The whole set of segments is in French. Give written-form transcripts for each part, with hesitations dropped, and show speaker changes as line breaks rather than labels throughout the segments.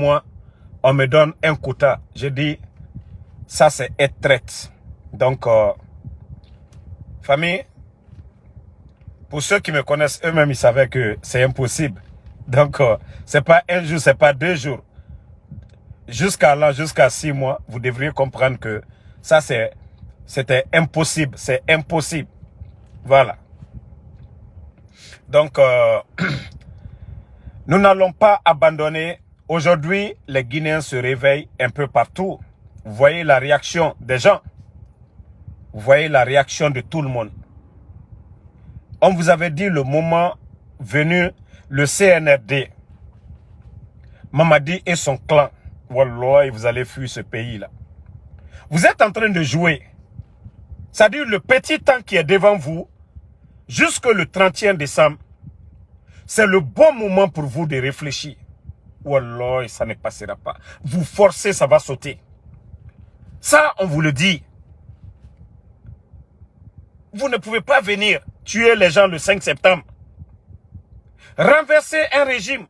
Moi, on me donne un quota. Je dis, ça c'est être traite. Donc, famille, pour ceux qui me connaissent eux-mêmes, ils savaient que c'est impossible. Donc, c'est pas un jour, c'est pas 2 jours. Jusqu'à là, jusqu'à 6 mois, vous devriez comprendre que ça c'était impossible. C'est impossible. Voilà. Donc, nous n'allons pas abandonner. Aujourd'hui, les Guinéens se réveillent un peu partout. Vous voyez la réaction des gens. Vous voyez la réaction de tout le monde. On vous avait dit le moment venu, le CNRD, Mamadi et son clan, Wallah, vous allez fuir ce pays-là. Vous êtes en train de jouer. C'est-à-dire le petit temps qui est devant vous, jusque le 31 décembre, c'est le bon moment pour vous de réfléchir. Wallah, ça ne passera pas. Vous forcez, ça va sauter. Ça, on vous le dit. Vous ne pouvez pas venir tuer les gens le 5 septembre. Renverser un régime.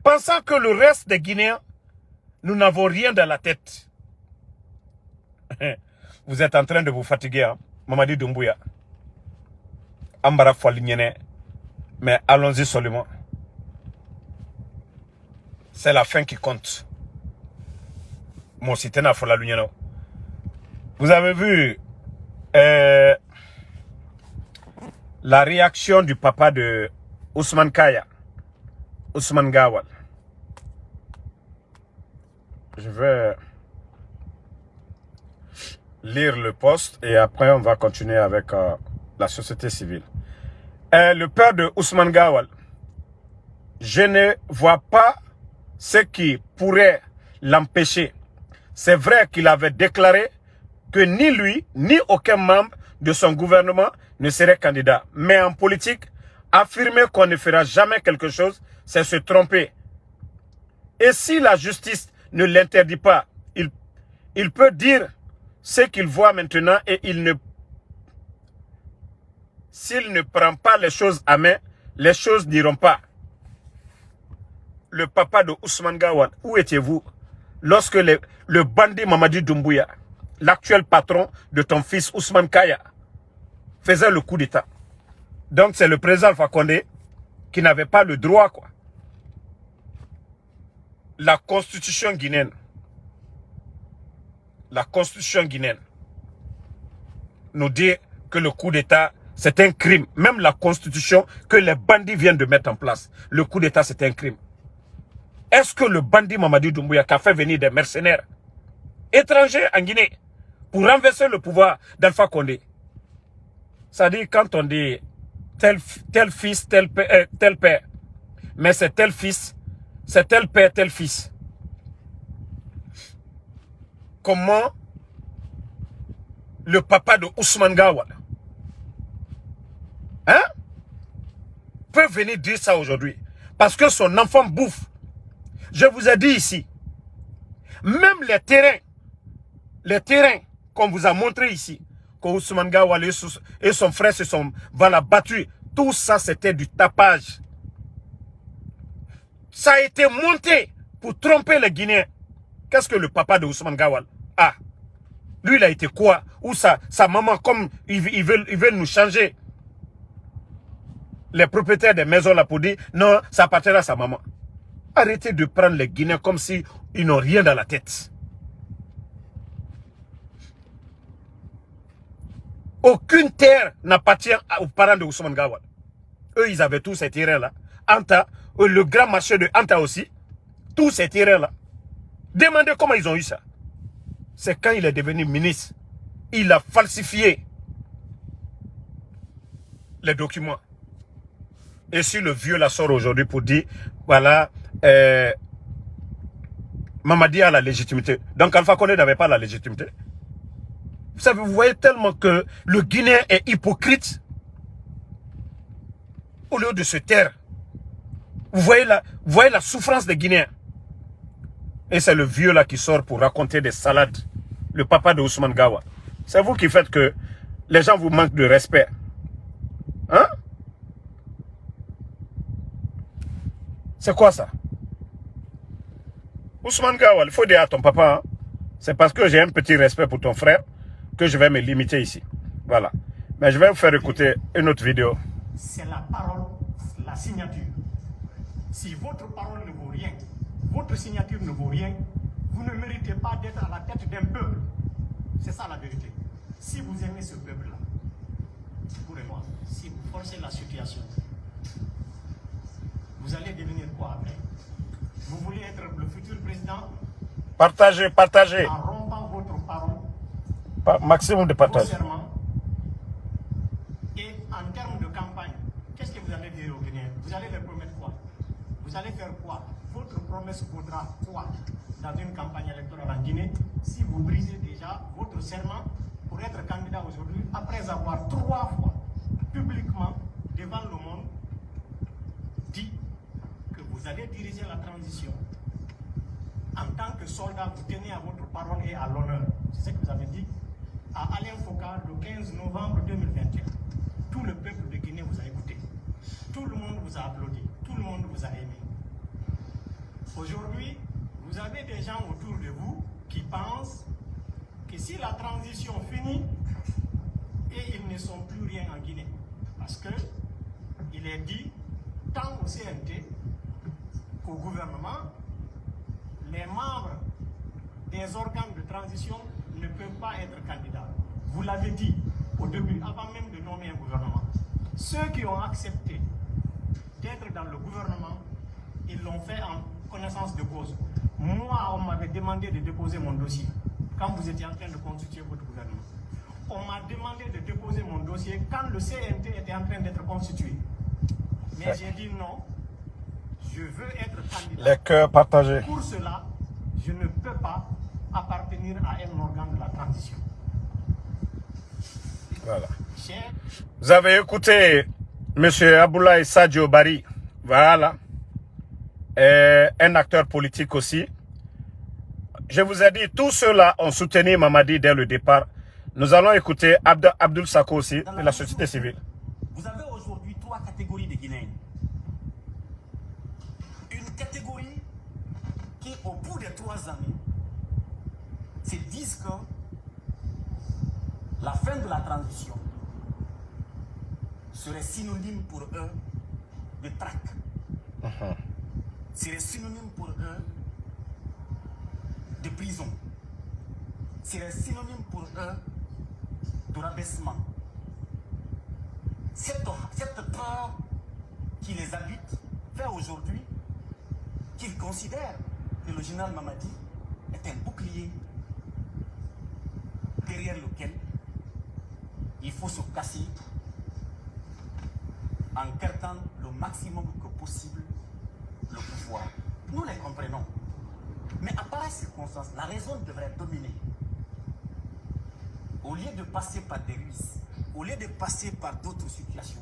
Pensant que le reste des Guinéens, nous n'avons rien dans la tête. Vous êtes en train de vous fatiguer, hein? Mamadi Doumbouya. Ambara Foualignene. Mais allons-y seulement. C'est la fin qui compte. Mon citena Foualignene. Vous avez vu la réaction du papa de Ousmane Kaya, Ousmane Gawal. Je vais lire le post et après on va continuer avec la société civile. Le père de Ousmane Gawal, je ne vois pas ce qui pourrait l'empêcher. C'est vrai qu'il avait déclaré que ni lui, ni aucun membre de son gouvernement ne serait candidat. Mais en politique, affirmer qu'on ne fera jamais quelque chose, c'est se tromper. Et si la justice ne l'interdit pas, il peut dire ce qu'il voit maintenant et s'il ne prend pas les choses à main, les choses n'iront pas. Le papa de Ousmane Gawal, où étiez-vous lorsque le bandit Mamadi Doumbouya, l'actuel patron de ton fils Ousmane Kaya, faisait le coup d'État? Donc c'est le président Alpha Condé qui n'avait pas le droit, quoi. La constitution guinéenne nous dit que le coup d'État, c'est un crime. Même la constitution que les bandits viennent de mettre en place, le coup d'État, c'est un crime. Est-ce que le bandit Mamadi Doumbouya qui a fait venir des mercenaires étrangers en Guinée pour renverser le pouvoir d'Alpha Condé, ça dit quand on dit tel fils, tel père, mais c'est tel fils, c'est tel père, tel fils. Comment le papa de Ousmane Gawal peut venir dire ça aujourd'hui? Parce que son enfant bouffe. Je vous ai dit ici, même les terrains qu'on vous a montré ici, que Ousmane Gawal et son frère se sont battus, tout ça c'était du tapage. Ça a été monté pour tromper les Guinéens. Qu'est-ce que le papa de Ousmane Gawal a? Lui, il a été quoi? Ou sa maman, comme ils veulent nous changer les propriétaires des maisons là pour dire non, ça appartient à sa maman. Arrêtez de prendre les Guinéens comme si ils n'ont rien dans la tête. Aucune terre n'appartient aux parents de Ousmane Gawal. Eux, ils avaient tous ces terrains-là. Anta, le grand marché de Anta aussi, tous ces terrains-là. Demandez comment ils ont eu ça. C'est quand il est devenu ministre. Il a falsifié les documents. Et si le vieux la sort aujourd'hui pour dire, voilà, Mamadi a la légitimité. Donc Alpha Condé n'avait pas la légitimité. Vous savez, vous voyez tellement que le Guinéen est hypocrite. Au lieu de se taire. Vous voyez la souffrance des Guinéens. Et c'est le vieux là qui sort pour raconter des salades. Le papa de Ousmane Gawal. C'est vous qui faites que les gens vous manquent de respect. Hein? C'est quoi ça? Ousmane Gawal, il faut dire à ton papa, hein, c'est parce que j'ai un petit respect pour ton frère que je vais me limiter ici. Voilà. Mais je vais vous faire écouter une autre vidéo.
C'est la parole, la signature. Si votre parole ne vaut rien, votre signature ne vaut rien, vous ne méritez pas d'être à la tête d'un peuple. C'est ça la vérité. Si vous aimez ce peuple-là, pour moi, si vous forcez la situation, vous allez devenir quoi après? Vous voulez être le futur président?
Partagez, partagez.
En rompant votre parole,
Maximum de partage.
vos serments, et en termes de campagne, qu'est-ce que vous allez dire aux Guinéens? Vous allez leur promettre quoi? Vous allez faire quoi? Votre promesse vaudra quoi dans une campagne électorale en Guinée si vous brisez déjà votre serment pour être candidat aujourd'hui après avoir 3 fois publiquement devant le monde dit que vous allez diriger la transition en tant que soldat, vous tenez à votre parole et à l'honneur. C'est ce que vous avez dit à Alain Foka le 15 novembre 2021. Tout le peuple de Guinée vous a écouté. Tout le monde vous a applaudi. Tout le monde vous a aimé. Aujourd'hui, vous avez des gens autour de vous qui pensent que si la transition finit, et ils ne sont plus rien en Guinée. Parce que il est dit, tant au CNT qu'au gouvernement, les membres des organes de transition ne peuvent pas être candidats. Vous l'avez dit au début, avant même de nommer un gouvernement. Ceux qui ont accepté d'être dans le gouvernement, ils l'ont fait en connaissance de cause. Moi, on m'avait demandé de déposer mon dossier quand vous étiez en train de constituer votre gouvernement. On m'a demandé de déposer mon dossier quand le CNT était en train d'être constitué. Mais j'ai dit non, je veux être candidat.
Les cœurs partagés.
Pour cela, je ne peux pas appartenir à un organe de la transition.
Voilà. Vous avez écouté M. Aboulaye Sadio Barry. Voilà. Un acteur politique aussi. Je vous ai dit, tous ceux-là ont soutenu Mamadi dès le départ. Nous allons écouter Abdul Sako aussi, de la société civile.
Vous avez aujourd'hui 3 catégories de Guinéens. Une catégorie qui, au bout de 3 années, se disent que la fin de la transition serait synonyme pour eux de traque. Serait synonyme pour eux de prison. Serait synonyme pour eux de rabaissement. Cette peur qui les habite fait aujourd'hui qu'ils considèrent que le général Mamadi est un bouclier derrière lequel il faut se casser en gardant le maximum que possible le pouvoir. Nous les comprenons. Mais à pareille circonstance, la raison devrait dominer. Au lieu de passer par des ruses, au lieu de passer par d'autres situations,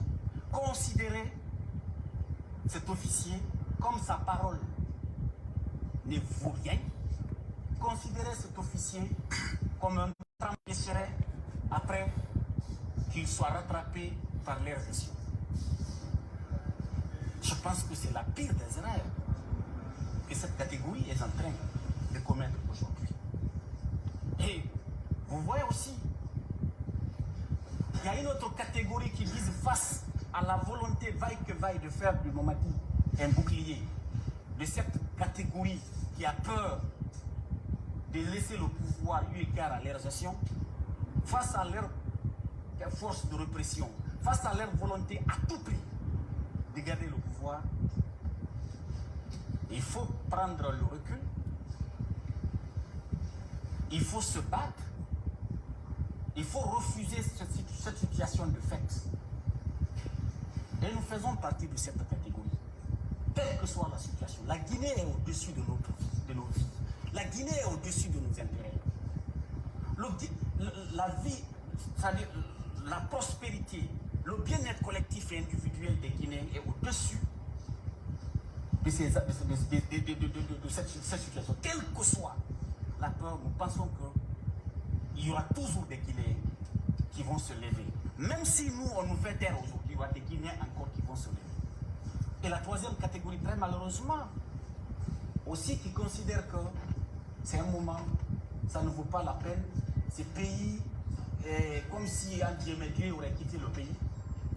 considérer cet officier comme sa parole ne vaut rien, considérer cet officier comme un empêcherait après qu'il soit rattrapé par l'air gestion. Je pense que c'est la pire des erreurs que cette catégorie est en train de commettre aujourd'hui. Et vous voyez aussi, il y a une autre catégorie qui vise face à la volonté vaille que vaille de faire du Mamadi un bouclier. De cette catégorie qui a peur de laisser le pouvoir eu égard à leur gestion, face à leur force de répression, face à leur volonté à tout prix de garder le pouvoir, il faut prendre le recul, il faut se battre, il faut refuser cette situation de fait. Et nous faisons partie de cette catégorie. Quelle que soit la situation, la Guinée est au-dessus de nos vies. La Guinée est au-dessus de nos intérêts. La vie, c'est-à-dire la prospérité, le bien-être collectif et individuel des Guinéens est au-dessus de cette situation. Quelle que soit la peur, nous pensons qu'il y aura toujours des Guinéens qui vont se lever. Même si nous, on nous fait taire aujourd'hui, il y aura des Guinéens encore qui vont se lever. Et la troisième catégorie, très malheureusement, aussi qui considèrent que c'est un moment, ça ne vaut pas la peine. Ce pays est comme si un Dieu aurait quitté le pays.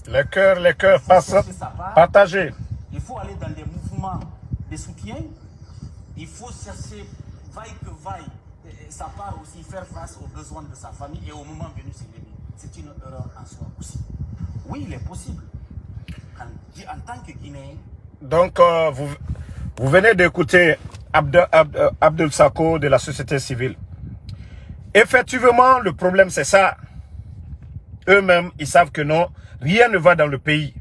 Les cœurs partagés.
Il faut aller dans des mouvements de soutien. Il faut chercher, vaille que vaille, sa part aussi, faire face aux besoins de sa famille et au moment venu s'élever. C'est une erreur en soi aussi. Oui, il est possible. En tant que Guinéen.
Donc, vous venez d'écouter Abdel Sako de la société civile. Effectivement, le problème c'est ça. Eux-mêmes, ils savent que non, rien ne va dans le pays.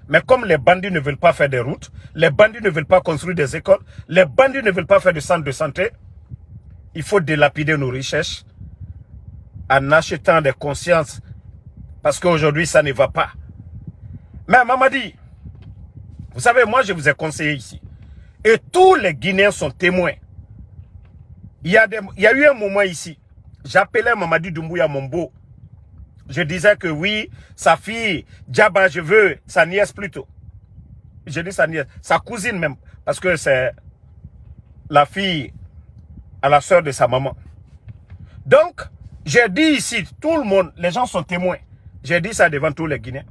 Mais comme les bandits ne veulent pas faire des routes, les bandits ne veulent pas construire des écoles, les bandits ne veulent pas faire de centres de santé, il faut délapider nos richesses en achetant des consciences. Parce qu'aujourd'hui, ça ne va pas. Mais Mamadi, vous savez, moi je vous ai conseillé ici. Et tous les Guinéens sont témoins. Il y a eu un moment ici, j'appelais Mamadi Doumbouya Mombo. Je disais que oui, sa fille, Djaba, je veux, sa nièce plutôt. Je dis sa nièce, sa cousine même, parce que c'est la fille à la soeur de sa maman. Donc, j'ai dit ici, tout le monde, les gens sont témoins. J'ai dit ça devant tous les Guinéens.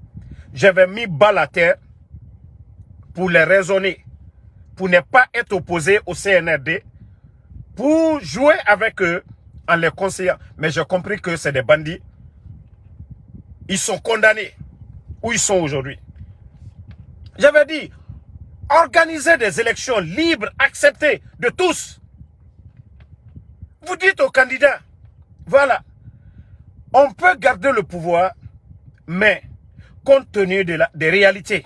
J'avais mis balle à terre pour les raisonner, pour ne pas être opposé au CNRD, pour jouer avec eux en les conseillant. Mais j'ai compris que c'est des bandits. Ils sont condamnés. Où ils sont aujourd'hui. J'avais dit, organisez des élections libres, acceptées de tous. Vous dites aux candidats, voilà, on peut garder le pouvoir, mais compte tenu des réalités,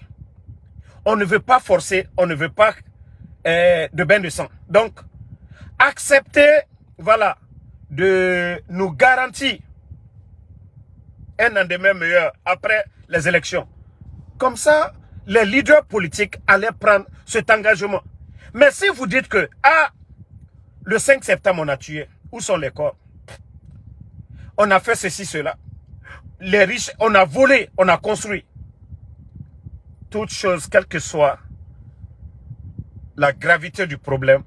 on ne veut pas forcer, on ne veut pas de bain de sang. Donc, acceptez, voilà, de nous garantir un lendemain meilleur après les élections. Comme ça, les leaders politiques allaient prendre cet engagement. Mais si vous dites que, le 5 septembre, on a tué, où sont les corps? On a fait ceci, cela. Les riches, on a volé, on a construit. Toute chose, quelle que soit la gravité du problème,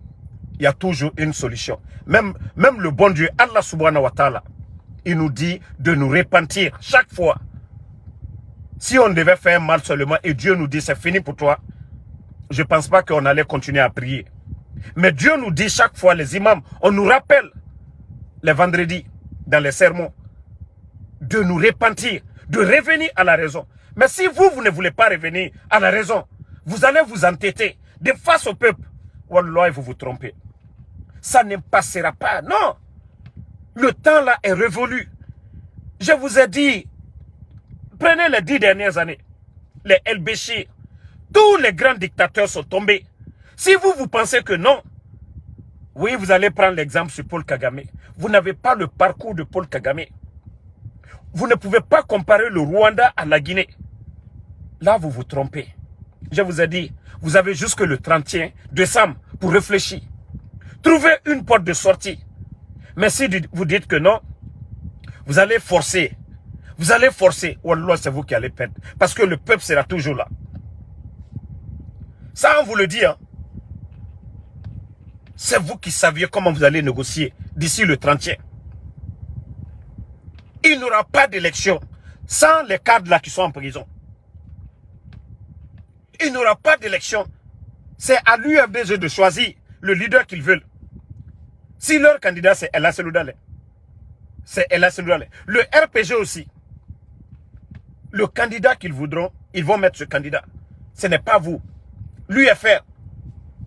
il y a toujours une solution. Même le bon Dieu, Allah subhanahu wa ta'ala, il nous dit de nous repentir chaque fois. Si on devait faire mal seulement et Dieu nous dit c'est fini pour toi, je ne pense pas qu'on allait continuer à prier. Mais Dieu nous dit chaque fois, les imams, on nous rappelle les vendredis dans les sermons de nous repentir, de revenir à la raison. Mais si vous ne voulez pas revenir à la raison, vous allez vous entêter de face au peuple. Wallah, vous vous trompez. Ça ne passera pas, non. Le temps là est révolu. Je vous ai dit, prenez les 10 dernières années, les El Béchir, tous les grands dictateurs sont tombés. Si vous pensez que non, oui, vous allez prendre l'exemple sur Paul Kagame. Vous n'avez pas le parcours de Paul Kagame. Vous ne pouvez pas comparer le Rwanda à la Guinée. Là, vous vous trompez. Je vous ai dit, vous avez jusque le 31 décembre pour réfléchir. Trouvez une porte de sortie. Mais si vous dites que non, vous allez forcer. Vous allez forcer. Wallah, c'est vous qui allez perdre. Parce que le peuple sera toujours là. Ça, on vous le dit. Hein. C'est vous qui saviez comment vous allez négocier d'ici le 31. Il n'y aura pas d'élection sans les cadres là qui sont en prison. Il n'y aura pas d'élection. C'est à l'UFDG de choisir le leader qu'ils veulent. Si leur candidat c'est Ella Seloudale, c'est Ella Seloudale. Le RPG aussi. Le candidat qu'ils voudront, ils vont mettre ce candidat. Ce n'est pas vous. L'UFR,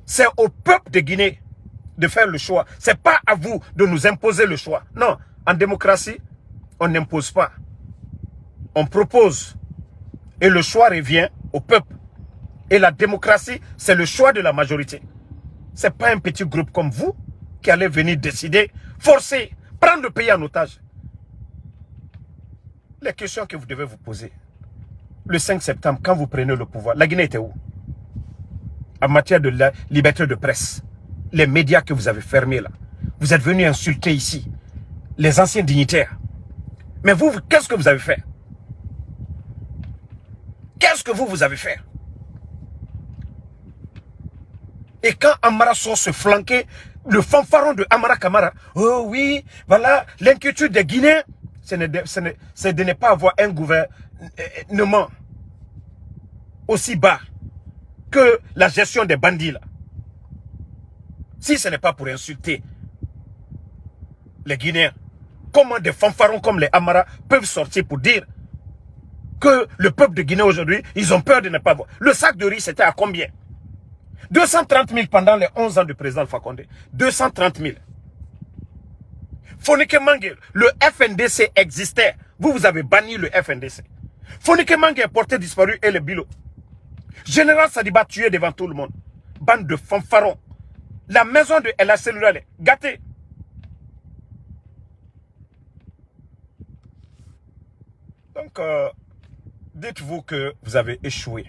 c'est au peuple de Guinée de faire le choix. Ce n'est pas à vous de nous imposer le choix. Non, en démocratie, on n'impose pas. On propose. Et le choix revient au peuple. Et la démocratie, c'est le choix de la majorité. Ce n'est pas un petit groupe comme vous qui allez venir décider, forcer, prendre le pays en otage. Les questions que vous devez vous poser. Le 5 septembre, quand vous prenez le pouvoir, la Guinée était où? En matière de la liberté de presse, les médias que vous avez fermés là, vous êtes venus insulter ici les anciens dignitaires. Mais vous, qu'est-ce que vous avez fait? Qu'est-ce que vous avez fait? Et quand Amara sort se flanquer, le fanfaron de Amara Kamara, oh oui, voilà, l'inquiétude des Guinéens, c'est de ne pas avoir un gouvernement aussi bas que la gestion des bandits là. Si ce n'est pas pour insulter les Guinéens, comment des fanfarons comme les Amara peuvent sortir pour dire que le peuple de Guinée aujourd'hui, ils ont peur de ne pas voir. Le sac de riz, c'était à combien? 230 000 pendant les 11 ans du président Alpha Condé. 230 000. Fonike Mangue, le FNDC existait. Vous avez banni le FNDC. Fonike Mangue est porté disparu et le Bilo. Général Sadiba tué devant tout le monde. Bande de fanfarons. La maison de El Cellulaire est gâtée. Donc, dites-vous que vous avez échoué.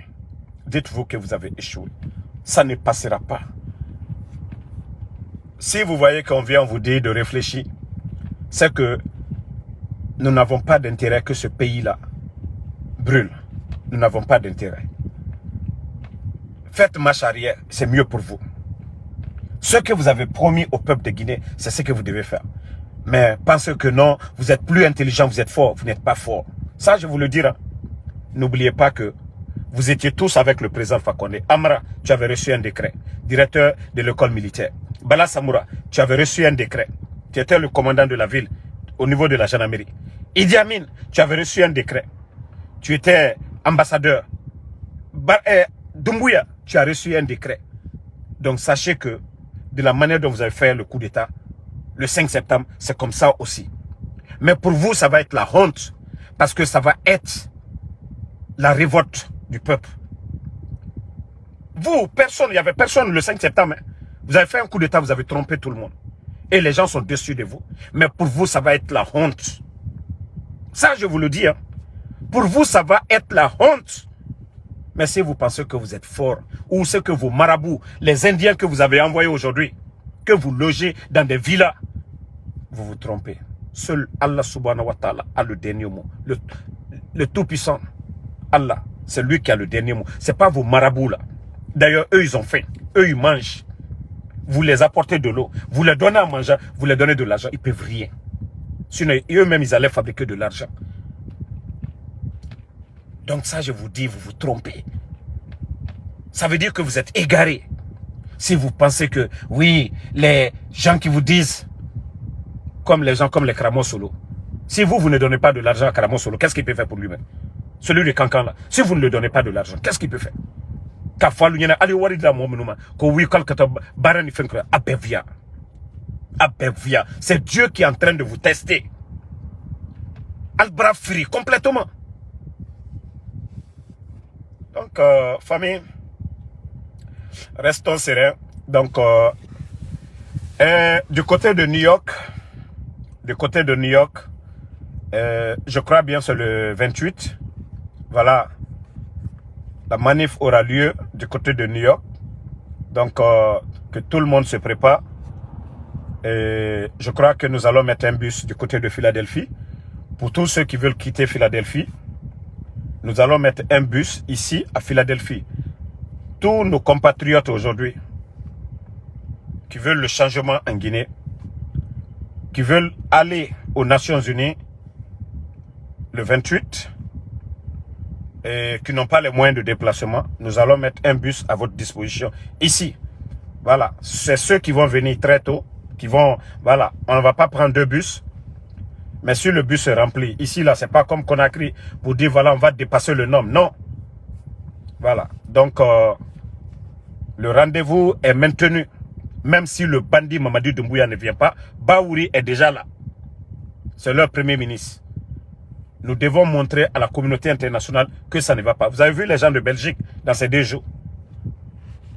Dites-vous que vous avez échoué. Ça ne passera pas. Si vous voyez qu'on vient vous dire de réfléchir, c'est que nous n'avons pas d'intérêt que ce pays-là brûle. Nous n'avons pas d'intérêt. Faites marche arrière, c'est mieux pour vous. Ce que vous avez promis au peuple de Guinée, c'est ce que vous devez faire. Mais pensez que non, vous êtes plus intelligent, vous êtes fort, vous n'êtes pas fort. Ça, je vous le dirai. N'oubliez pas que vous étiez tous avec le président Alpha Condé. Amara, tu avais reçu un décret. Directeur de l'école militaire. Bala Samoura, tu avais reçu un décret. Tu étais le commandant de la ville au niveau de la gendarmerie. Idi Amin, tu avais reçu un décret. Tu étais ambassadeur. Doumbouya, tu as reçu un décret. Donc sachez que de la manière dont vous avez fait le coup d'État, le 5 septembre, c'est comme ça aussi. Mais pour vous, ça va être la honte. Parce que ça va être la révolte du peuple. Vous, personne, il n'y avait personne le 5 septembre. Hein. Vous avez fait un coup d'État, vous avez trompé tout le monde. Et les gens sont déçus de vous. Mais pour vous, ça va être la honte. Ça, je vous le dis. Hein. Pour vous, ça va être la honte. Mais si vous pensez que vous êtes fort, ou ce que vos marabouts, les Indiens que vous avez envoyés aujourd'hui, que vous logez dans des villas, vous vous trompez. Seul Allah subhanahu wa ta'ala a le dernier mot. Le tout-puissant, Allah, c'est lui qui a le dernier mot. Ce n'est pas vos marabouts là. D'ailleurs, eux, ils ont faim. Eux, ils mangent. Vous les apportez de l'eau. Vous les donnez à manger. Vous les donnez de l'argent. Ils ne peuvent rien. Sinon, eux-mêmes, ils allaient fabriquer de l'argent. Donc ça, je vous dis, vous vous trompez. Ça veut dire que vous êtes égarés. Si vous pensez que, oui, les gens qui vous disent, comme les gens comme les Karamo Solo, si vous ne donnez pas de l'argent à Karamo Solo, qu'est-ce qu'il peut faire pour lui-même? Celui de Cancan là, si vous ne lui donnez pas de l'argent, qu'est-ce qu'il peut faire? C'est Dieu qui est en train de vous tester. Albra free, complètement. Donc, famille, restons sereins. Donc, du côté de New York, je crois bien c'est le 28. Voilà, la manif aura lieu du côté de New York. Donc, que tout le monde se prépare. Et je crois que nous allons mettre un bus du côté de Philadelphie. Pour tous ceux qui veulent quitter Philadelphie, nous allons mettre un bus ici à Philadelphie. Tous nos compatriotes aujourd'hui qui veulent le changement en Guinée, qui veulent aller aux Nations Unies le 28 et qui n'ont pas les moyens de déplacement, nous allons mettre un bus à votre disposition ici. Voilà, c'est ceux qui vont venir très tôt, qui vont, voilà, on ne va pas prendre 2 bus. Mais si le bus est rempli, ici, là, c'est pas comme Conakry pour dire, voilà, on va dépasser le nombre. Non. Voilà. Donc, le rendez-vous est maintenu. Même si le bandit Mamadou Doumbouya ne vient pas, Baouri est déjà là. C'est leur premier ministre. Nous devons montrer à la communauté internationale que ça ne va pas. Vous avez vu les gens de Belgique dans ces 2 jours.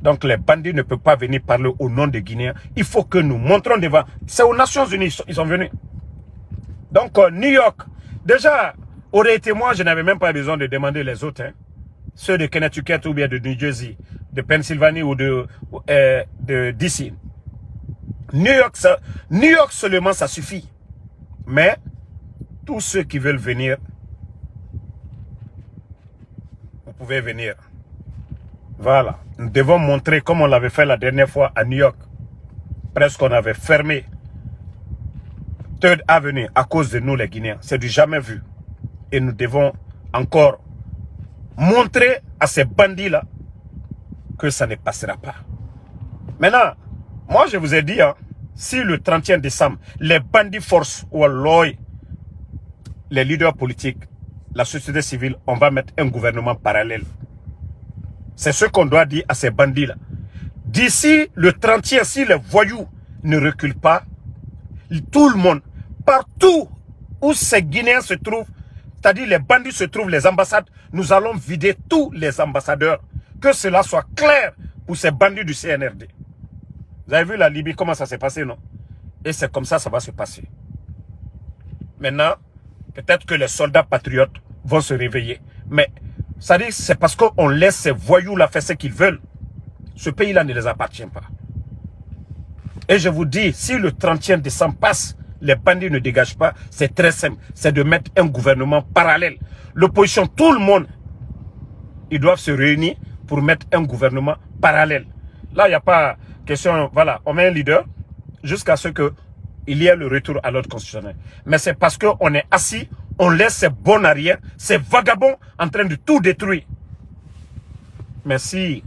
Donc, les bandits ne peuvent pas venir parler au nom des Guinéens. Il faut que nous montrons devant. C'est aux Nations Unies, ils sont venus. Donc, New York, déjà, aurait été moi, je n'avais même pas besoin de demander les autres. Hein. Ceux de Connecticut ou bien de New Jersey, de Pennsylvanie ou de DC. New York seulement, ça suffit. Mais, tous ceux qui veulent venir, vous pouvez venir. Voilà. Nous devons montrer, comme on l'avait fait la dernière fois à New York, presque on avait fermé Third Avenue à cause de nous les Guinéens. C'est du jamais vu. Et nous devons encore montrer à ces bandits-là que ça ne passera pas. Maintenant, moi je vous ai dit, hein, si le 31 décembre, les bandits forcent ou les leaders politiques, la société civile, on va mettre un gouvernement parallèle. C'est ce qu'on doit dire à ces bandits-là. D'ici le 31, si les voyous ne reculent pas, tout le monde, partout où ces Guinéens se trouvent, c'est-à-dire les bandits se trouvent, les ambassades, nous allons vider tous les ambassadeurs. Que cela soit clair pour ces bandits du CNRD. Vous avez vu la Libye, comment ça s'est passé, non? Et c'est comme ça va se passer. Maintenant, peut-être que les soldats patriotes vont se réveiller. Mais, ça dit, c'est parce qu'on laisse ces voyous-là faire ce qu'ils veulent. Ce pays-là ne les appartient pas. Et je vous dis, si le 31 décembre passe, les bandits ne dégagent pas, c'est très simple. C'est de mettre un gouvernement parallèle. L'opposition, tout le monde, ils doivent se réunir pour mettre un gouvernement parallèle. Là, il n'y a pas question, voilà, on met un leader jusqu'à ce qu'il y ait le retour à l'ordre constitutionnel. Mais c'est parce qu'on est assis, on laisse ces bons arrière, ces vagabonds en train de tout détruire. Mais si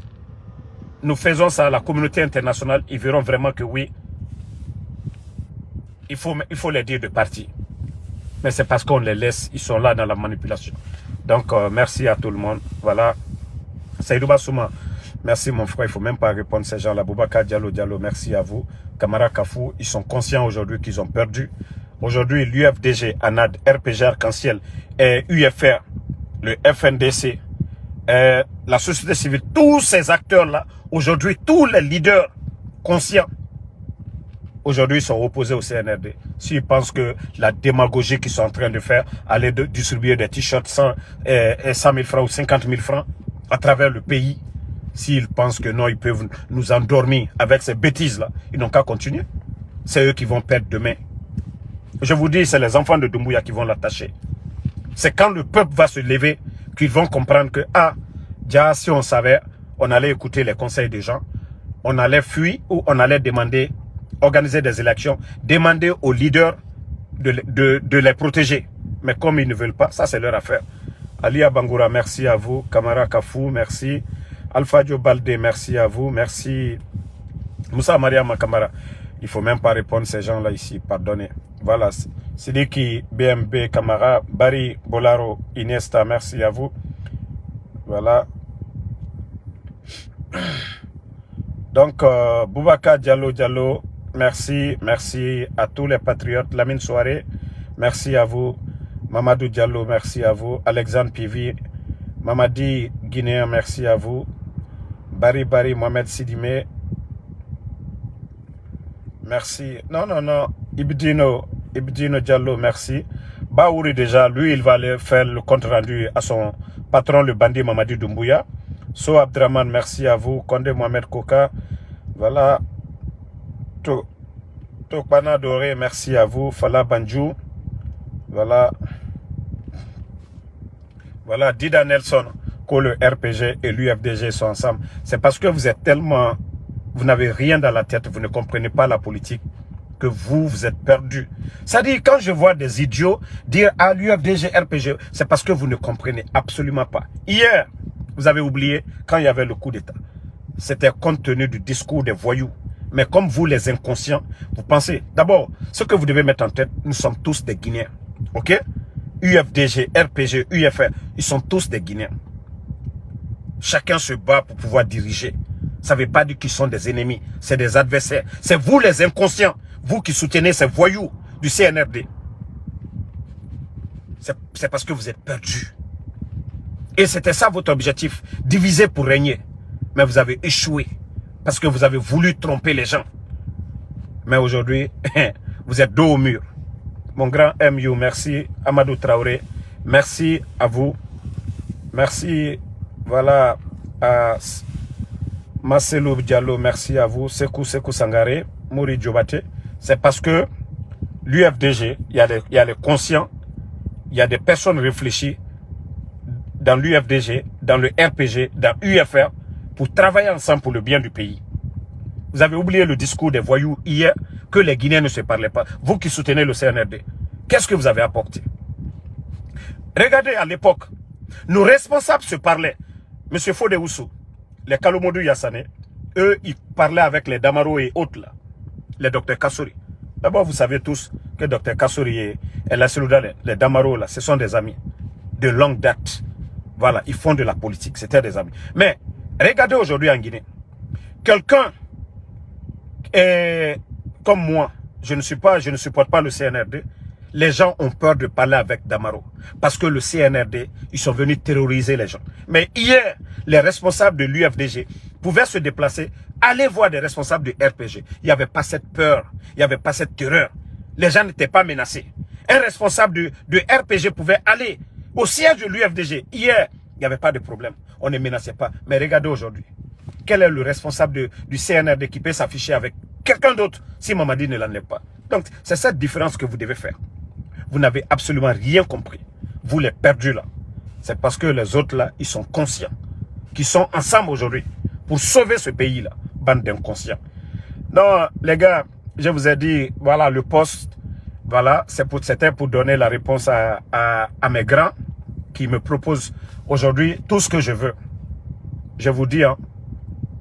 nous faisons ça à la communauté internationale, ils verront vraiment que oui, il faut les dire de partir. Mais c'est parce qu'on les laisse, ils sont là dans la manipulation. Donc, merci à tout le monde. Voilà. Seydouba Souma, merci mon frère, il ne faut même pas répondre à ces gens-là. Boubacar Diallo, merci à vous. Camara Kafou, ils sont conscients aujourd'hui qu'ils ont perdu. Aujourd'hui, l'UFDG, ANAD, RPG Arc-en-Ciel, et UFR, le FNDC, la société civile, tous ces acteurs-là, aujourd'hui, tous les leaders conscients, aujourd'hui, sont opposés au CNRD. S'ils pensent que la démagogie qu'ils sont en train de faire, aller distribuer des t-shirts 100 000 francs ou 50 000 francs à travers le pays, s'ils pensent que non, ils peuvent nous endormir avec ces bêtises-là, ils n'ont qu'à continuer. C'est eux qui vont perdre demain. Je vous dis, c'est les enfants de Doumbouya qui vont l'attacher. C'est quand le peuple va se lever qu'ils vont comprendre que, ah, déjà, si on savait, on allait écouter les conseils des gens, on allait fuir ou on allait demander, organiser des élections, demander aux leaders de les protéger. Mais comme ils ne veulent pas, ça c'est leur affaire. Alia Bangoura, merci à vous. Kamara Kafou, merci. Alpha Dio Baldé, merci à vous. Merci. Moussa Mariama Kamara. Il ne faut même pas répondre à ces gens-là ici. Pardonnez. Voilà. Sidiki BMB Kamara. Barry Bolaro Iniesta, merci à vous. Voilà. Donc, Boubacar Diallo, merci. Merci à tous les patriotes. Lamine Soirée, merci à vous. Mamadou Diallo, merci à vous. Alexandre Pivi, Mamadi Guinéen, merci à vous. Bari Mohamed Sidime, merci. Non. Ibdino Diallo, merci. Baouri déjà, lui, il va aller faire le compte rendu à son patron, le bandit Mamadi Doumbouya. So Abdraman, merci à vous. Condé Mohamed Koka, voilà. Tokbana Doré, merci à vous. Fala Banjou, voilà. Voilà, Dida Nelson, que le RPG et l'UFDG sont ensemble. C'est parce que vous êtes tellement... Vous n'avez rien dans la tête, vous ne comprenez pas la politique, que vous êtes perdu. C'est-à-dire, quand je vois des idiots dire « Ah, l'UFDG, RPG », c'est parce que vous ne comprenez absolument pas. Hier, vous avez oublié, quand il y avait le coup d'État, c'était compte tenu du discours des voyous. Mais comme vous, les inconscients, vous pensez... D'abord, ce que vous devez mettre en tête, nous sommes tous des Guinéens. OK ? UFDG, RPG, UFR, ils sont tous des Guinéens. Chacun se bat pour pouvoir diriger. Ça ne veut pas dire qu'ils sont des ennemis, c'est des adversaires. C'est vous les inconscients, vous qui soutenez ces voyous du CNRD. C'est parce que vous êtes perdus. Et c'était ça votre objectif, diviser pour régner. Mais vous avez échoué, parce que vous avez voulu tromper les gens. Mais aujourd'hui, vous êtes dos au mur. Mon grand MU, merci. Amadou Traoré, merci à vous. Merci, voilà, à Marcelo Diallo, merci à vous. Sekou Sangare, Mouri Djobate. C'est parce que l'UFDG, il y a les conscients, il y a des personnes réfléchies dans l'UFDG, dans le RPG, dans UFR, pour travailler ensemble pour le bien du pays. Vous avez oublié le discours des voyous hier, que les Guinéens ne se parlaient pas. Vous qui soutenez le CNRD, qu'est-ce que vous avez apporté? Regardez à l'époque, nos responsables se parlaient. Monsieur Fode Oussou, les Kalomodou Yassane, eux, ils parlaient avec les Damaro et autres là, les docteurs Kassouri. D'abord, vous savez tous que docteur Kassouri et la Selouda, les Damaro là, ce sont des amis de longue date. Voilà, ils font de la politique, c'était des amis. Mais, regardez aujourd'hui en Guinée, quelqu'un comme moi, je ne supporte pas le CNRD. Les gens ont peur de parler avec Damaro. Parce que le CNRD, ils sont venus terroriser les gens. Mais hier, les responsables de l'UFDG pouvaient se déplacer, aller voir des responsables du RPG. Il n'y avait pas cette peur, il n'y avait pas cette terreur. Les gens n'étaient pas menacés. Un responsable du RPG pouvait aller au siège de l'UFDG. Hier, il n'y avait pas de problème. On ne menaçait pas. Mais regardez aujourd'hui. Quel est le responsable du CNRD qui peut s'afficher avec quelqu'un d'autre si Mamadi ne l'enlève pas? Donc, c'est cette différence que vous devez faire. Vous n'avez absolument rien compris. Vous les perdus là. C'est parce que les autres là, ils sont conscients. Qu'ils sont ensemble aujourd'hui pour sauver ce pays là. Bande d'inconscients. Non, les gars, je vous ai dit, voilà le poste. Voilà, c'était pour donner la réponse à mes grands qui me proposent aujourd'hui tout ce que je veux. Je vous dis, hein,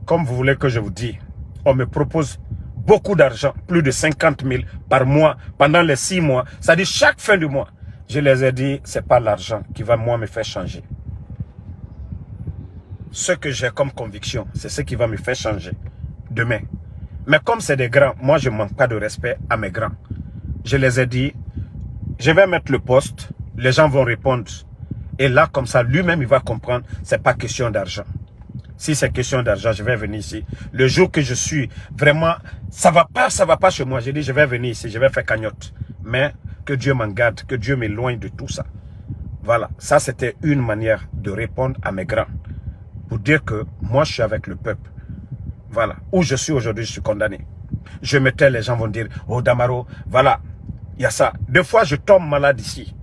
comme vous voulez que je vous dise, on me propose beaucoup d'argent, plus de 50 000 par mois, pendant les 6 mois. C'est-à-dire chaque fin du mois. Je les ai dit, c'est pas l'argent qui va moi me faire changer. Ce que j'ai comme conviction, c'est ce qui va me faire changer demain. Mais comme c'est des grands, moi je ne manque pas de respect à mes grands. Je les ai dit, je vais mettre le poste, les gens vont répondre. Et là, comme ça, lui-même, il va comprendre, c'est pas question d'argent. Si c'est question d'argent, je vais venir ici. Le jour que je suis vraiment, ça va pas chez moi. J'ai dit, je vais venir ici, je vais faire cagnotte. Mais que Dieu m'en garde, que Dieu m'éloigne de tout ça. Voilà, ça c'était une manière de répondre à mes grands. Pour dire que moi, je suis avec le peuple. Voilà, où je suis aujourd'hui, je suis condamné. Je me tais, les gens vont dire, oh Damaro, voilà, il y a ça. Des fois, je tombe malade ici.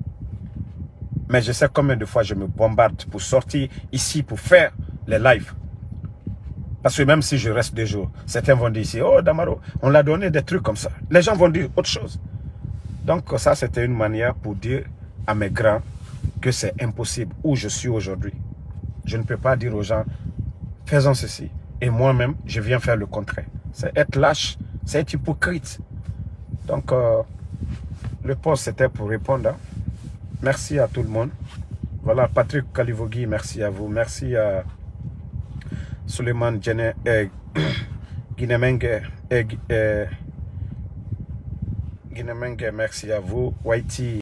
Mais je sais combien de fois je me bombarde pour sortir ici, pour faire les lives. Parce que même si je reste 2 jours, certains vont dire ici, oh Damaro, on l'a donné des trucs comme ça. Les gens vont dire autre chose. Donc ça, c'était une manière pour dire à mes grands que c'est impossible où je suis aujourd'hui. Je ne peux pas dire aux gens, faisons ceci. Et moi-même, je viens faire le contraire. C'est être lâche, c'est être hypocrite. Donc, le poste, c'était pour répondre. Hein. Merci à tout le monde. Voilà, Patrick Kalivogui, merci à vous. Merci à Suleiman Guinemengue, merci à vous. Waiti.